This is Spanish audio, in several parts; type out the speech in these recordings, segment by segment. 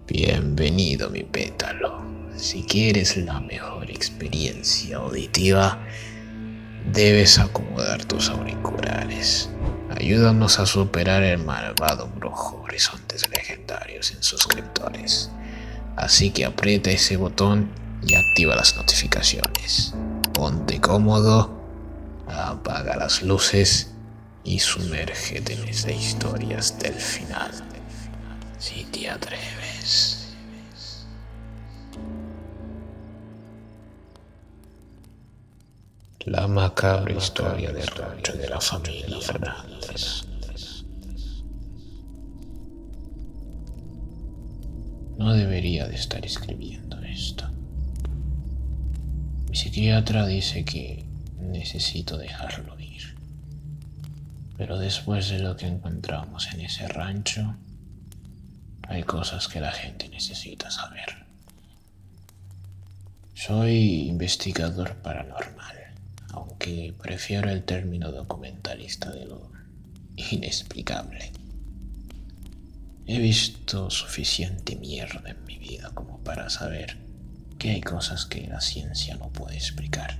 Bienvenido, mi pétalo. Si quieres la mejor experiencia auditiva, debes acomodar tus auriculares. Ayúdanos a superar el malvado brujo Horizontes Legendarios en suscriptores. Así que aprieta ese botón y activa las notificaciones. Ponte cómodo, apaga las luces y sumérgete en esta historia hasta el final. Si te atreves. La macabra historia del rancho de la familia Hernández. No debería de estar escribiendo esto. Mi psiquiatra dice que necesito dejarlo ir. Pero después de lo que encontramos en ese rancho, hay cosas que la gente necesita saber. Soy investigador paranormal, aunque prefiero el término documentalista de lo inexplicable. He visto suficiente mierda en mi vida como para saber que hay cosas que la ciencia no puede explicar.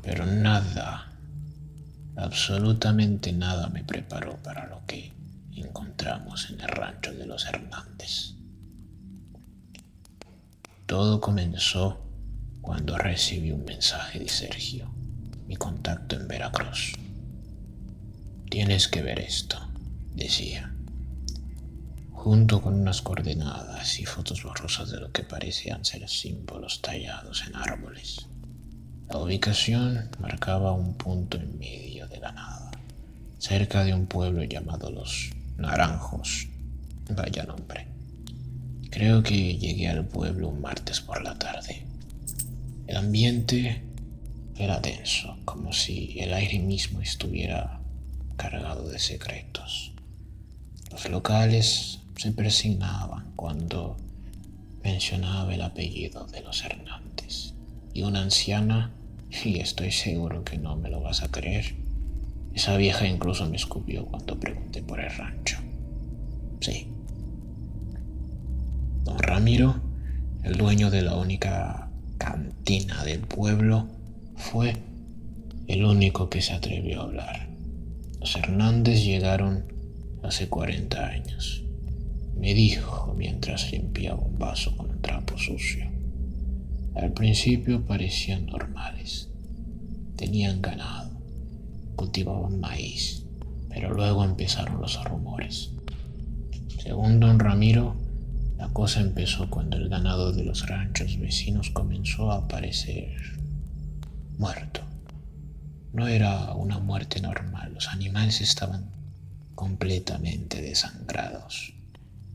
Pero nada, absolutamente nada me preparó para lo que encontramos en el rancho de los Hernández. Todo comenzó cuando recibí un mensaje de Sergio, mi contacto en Veracruz. Tienes que ver esto, decía, junto con unas coordenadas y fotos borrosas de lo que parecían ser símbolos tallados en árboles. La ubicación marcaba un punto en medio de la nada, cerca de un pueblo llamado Los Naranjos. Vaya nombre. Creo que llegué al pueblo un martes por la tarde. El ambiente era denso, como si el aire mismo estuviera cargado de secretos. Los locales se persignaban cuando mencionaba el apellido de los Hernández. Y una anciana, y estoy seguro que no me lo vas a creer, esa vieja incluso me escupió cuando pregunté por el rancho. Sí. Don Ramiro, el dueño de la única cantina del pueblo, fue el único que se atrevió a hablar. Los Hernández llegaron hace 40 años, me dijo mientras limpiaba un vaso con un trapo sucio. Al principio parecían normales. Tenían ganado, cultivaban maíz, pero luego empezaron los rumores. Según don Ramiro, la cosa empezó cuando el ganado de los ranchos vecinos comenzó a aparecer muerto. No era una muerte normal, los animales estaban completamente desangrados,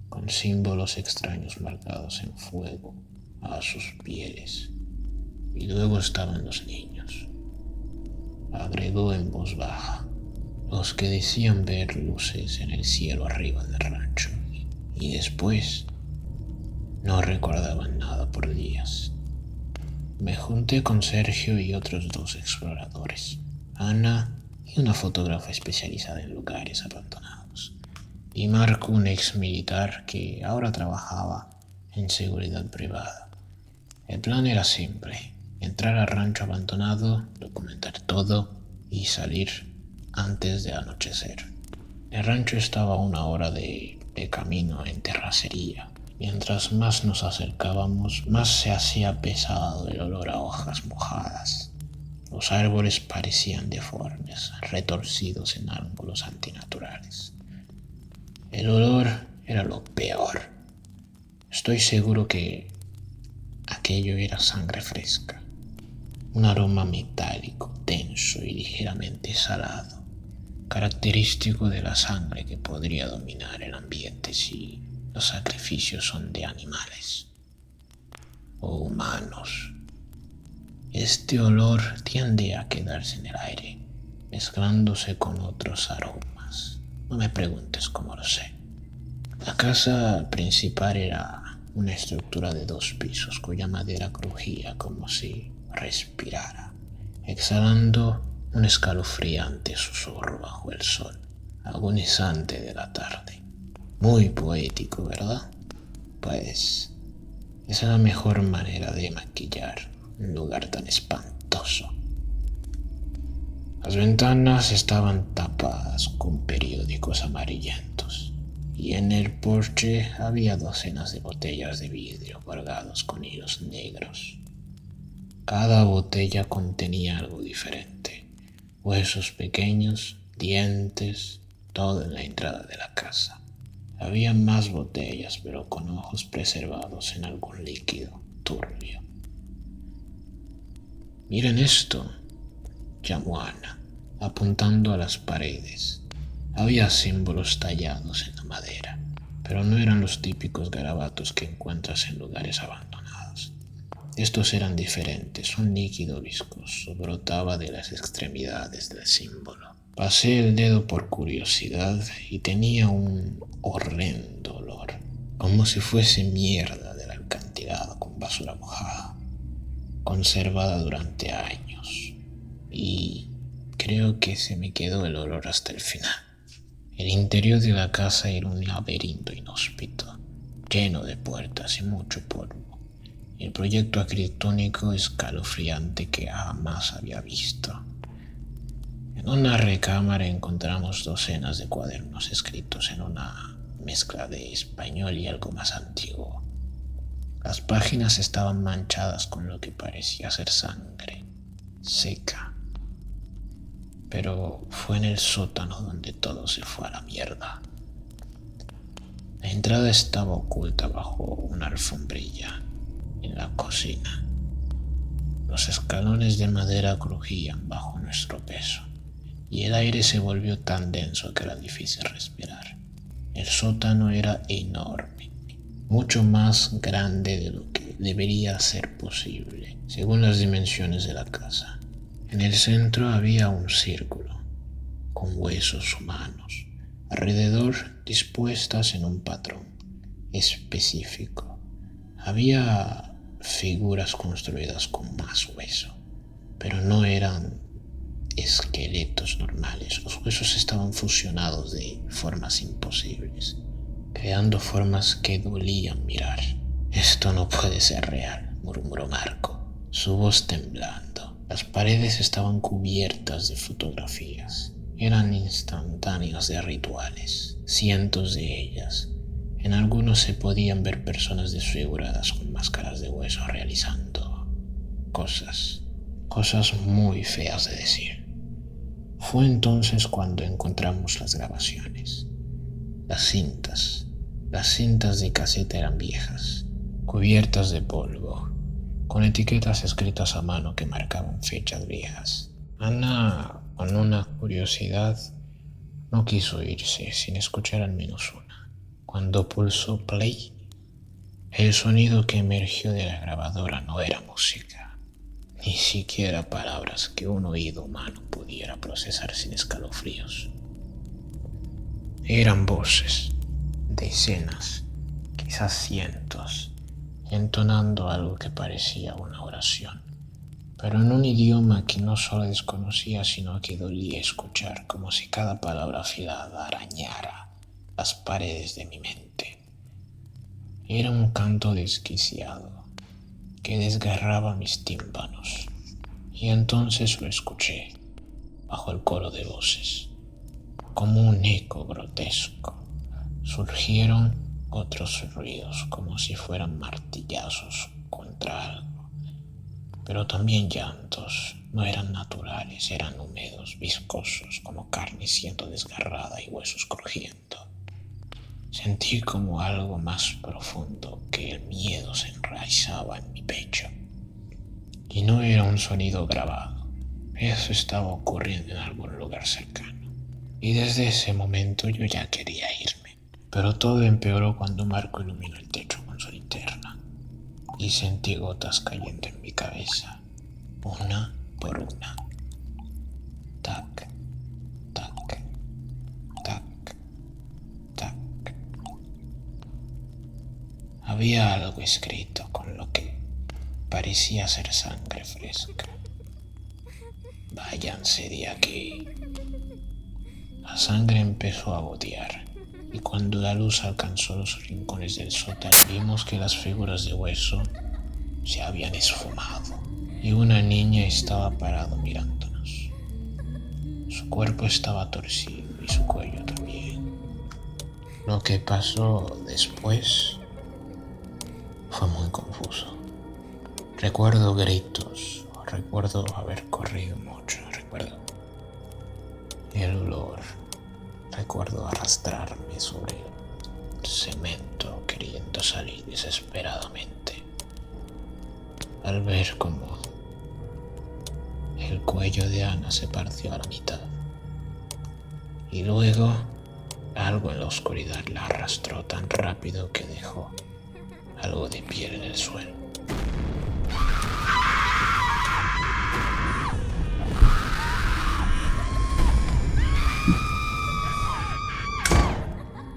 con símbolos extraños marcados en fuego a sus pieles. Y luego estaban los niños, agregó en voz baja, los que decían ver luces en el cielo arriba del rancho. Y después no recordaban nada por días. Me junté con Sergio y otros 2 exploradores, Ana y una fotógrafa especializada en lugares abandonados, y Marco, un ex militar que ahora trabajaba en seguridad privada. El plan era simple: entrar al rancho abandonado, documentar todo y salir antes de anochecer. El rancho estaba a 1 hora de camino en terracería. Mientras más nos acercábamos, más se hacía pesado el olor a hojas mojadas. Los árboles parecían deformes, retorcidos en ángulos antinaturales. El olor era lo peor. Estoy seguro que aquello era sangre fresca. Un aroma metálico, denso y ligeramente salado, característico de la sangre que podría dominar el ambiente si los sacrificios son de animales o humanos. Este olor tiende a quedarse en el aire, mezclándose con otros aromas. No me preguntes cómo lo sé. La casa principal era una estructura de 2 pisos cuya madera crujía como si respirara, exhalando un escalofriante susurro bajo el sol agonizante de la tarde. Muy poético, ¿verdad? Pues esa es la mejor manera de maquillar un lugar tan espantoso. Las ventanas estaban tapadas con periódicos amarillentos y en el porche había docenas de botellas de vidrio colgados con hilos negros. Cada botella contenía algo diferente: huesos pequeños, dientes, todo en la entrada de la casa. Había más botellas, pero con ojos preservados en algún líquido turbio. «Miren esto», llamó Ana, apuntando a las paredes. Había símbolos tallados en la madera, pero no eran los típicos garabatos que encuentras en lugares abandonados. Estos eran diferentes. Un líquido viscoso brotaba de las extremidades del símbolo. Pasé el dedo por curiosidad y tenía un horrendo olor, como si fuese mierda del acantilado con basura mojada, conservada durante años. Y creo que se me quedó el olor hasta el final. El interior de la casa era un laberinto inhóspito, lleno de puertas y mucho polvo. El proyecto arquitectónico escalofriante que jamás había visto. En una recámara encontramos docenas de cuadernos escritos en una mezcla de español y algo más antiguo. Las páginas estaban manchadas con lo que parecía ser sangre, seca. Pero fue en el sótano donde todo se fue a la mierda. La entrada estaba oculta bajo una alfombrilla en la cocina. Los escalones de madera crujían bajo nuestro peso y el aire se volvió tan denso que era difícil respirar. El sótano era enorme, mucho más grande de lo que debería ser posible, según las dimensiones de la casa. En el centro había un círculo, con huesos humanos, alrededor dispuestas en un patrón específico. Había figuras construidas con más hueso, pero no eran esqueletos normales. Los huesos estaban fusionados de formas imposibles, creando formas que dolían mirar. «Esto no puede ser real», murmuró Marco, su voz temblando. Las paredes estaban cubiertas de fotografías. Eran instantáneos de rituales, cientos de ellas. En algunos se podían ver personas desfiguradas con máscaras de hueso realizando cosas muy feas de decir. Fue entonces cuando encontramos las grabaciones. Las cintas de caseta eran viejas, cubiertas de polvo, con etiquetas escritas a mano que marcaban fechas viejas. Ana, con una curiosidad, no quiso irse sin escuchar al menos una. Cuando pulsó play, el sonido que emergió de la grabadora no era música, ni siquiera palabras que un oído humano pudiera procesar sin escalofríos. Eran voces, decenas, quizás cientos, entonando algo que parecía una oración, pero en un idioma que no solo desconocía, sino que dolía escuchar, como si cada palabra afilada arañara las paredes de mi mente. Era un canto desquiciado que desgarraba mis tímpanos, y entonces lo escuché bajo el coro de voces. Como un eco grotesco, surgieron otros ruidos, como si fueran martillazos contra algo, pero también llantos. No eran naturales, eran húmedos, viscosos, como carne siendo desgarrada y huesos crujiendo. Sentí como algo más profundo que el miedo se enraizaba en mi pecho. Y no era un sonido grabado. Eso estaba ocurriendo en algún lugar cercano. Y desde ese momento yo ya quería irme. Pero todo empeoró cuando Marco iluminó el techo con su linterna. Y sentí gotas cayendo en mi cabeza, una por una. Tac, tac, tac, tac. Había algo escrito con lo que parecía ser sangre fresca. «Váyanse de aquí». La sangre empezó a gotear y cuando la luz alcanzó los rincones del sótano, vimos que las figuras de hueso se habían esfumado y una niña estaba parada mirándonos. Su cuerpo estaba torcido y su cuello también. Lo que pasó después fue muy confuso. Recuerdo gritos, recuerdo haber corrido mucho, recuerdo el olor, recuerdo arrastrarme sobre el cemento queriendo salir desesperadamente al ver cómo el cuello de Ana se partió a la mitad y luego algo en la oscuridad la arrastró tan rápido que dejó algo de piel en el suelo.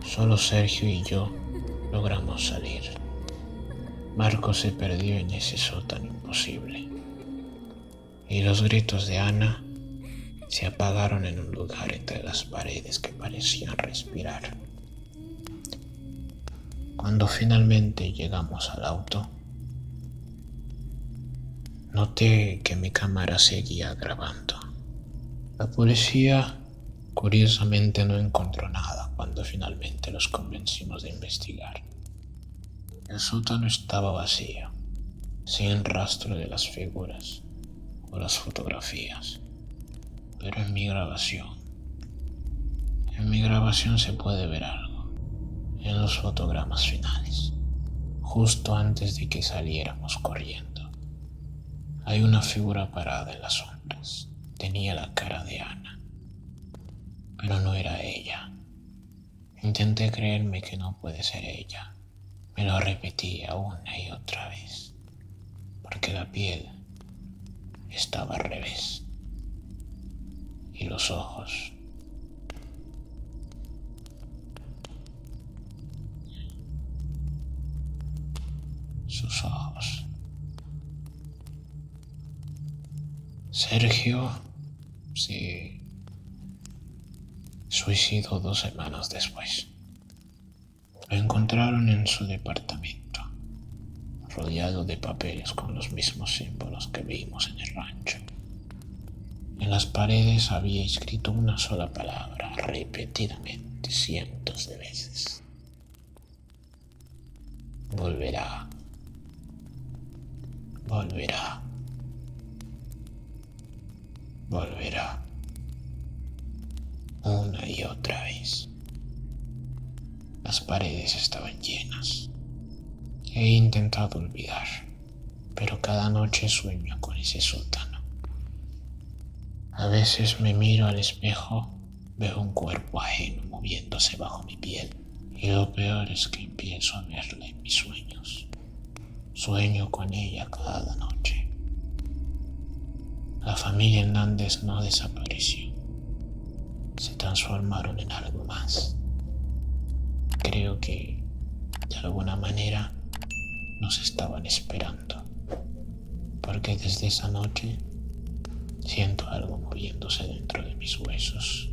Solo Sergio y yo logramos salir. Marco se perdió en ese sótano imposible y los gritos de Ana se apagaron en un lugar entre las paredes que parecían respirar. Cuando finalmente llegamos al auto, noté que mi cámara seguía grabando. La policía curiosamente no encontró nada cuando finalmente los convencimos de investigar. El sótano estaba vacío, sin rastro de las figuras o las fotografías. Pero en mi grabación se puede ver algo. En los fotogramas finales, justo antes de que saliéramos corriendo, hay una figura parada en las sombras. Tenía la cara de Ana, pero no era ella. Intenté creerme que no puede ser ella. Me lo repetía una y otra vez, porque la piel estaba al revés y los ojos sus ojos. Sergio se suicidó 2 semanas después. Lo encontraron en su departamento, rodeado de papeles con los mismos símbolos que vimos en el rancho. En las paredes había escrito una sola palabra, repetidamente, cientos de veces. Volverá. Volverá. Volverá. Una y otra vez. Las paredes estaban llenas. He intentado olvidar, pero cada noche sueño con ese sótano. A veces me miro al espejo, veo un cuerpo ajeno moviéndose bajo mi piel, y lo peor es que empiezo a verla en mis sueños. Sueño con ella cada noche. La familia Hernández no desapareció. Se transformaron en algo más. Creo que, de alguna manera, nos estaban esperando, porque desde esa noche siento algo moviéndose dentro de mis huesos,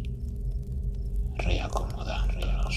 reacomodándolos.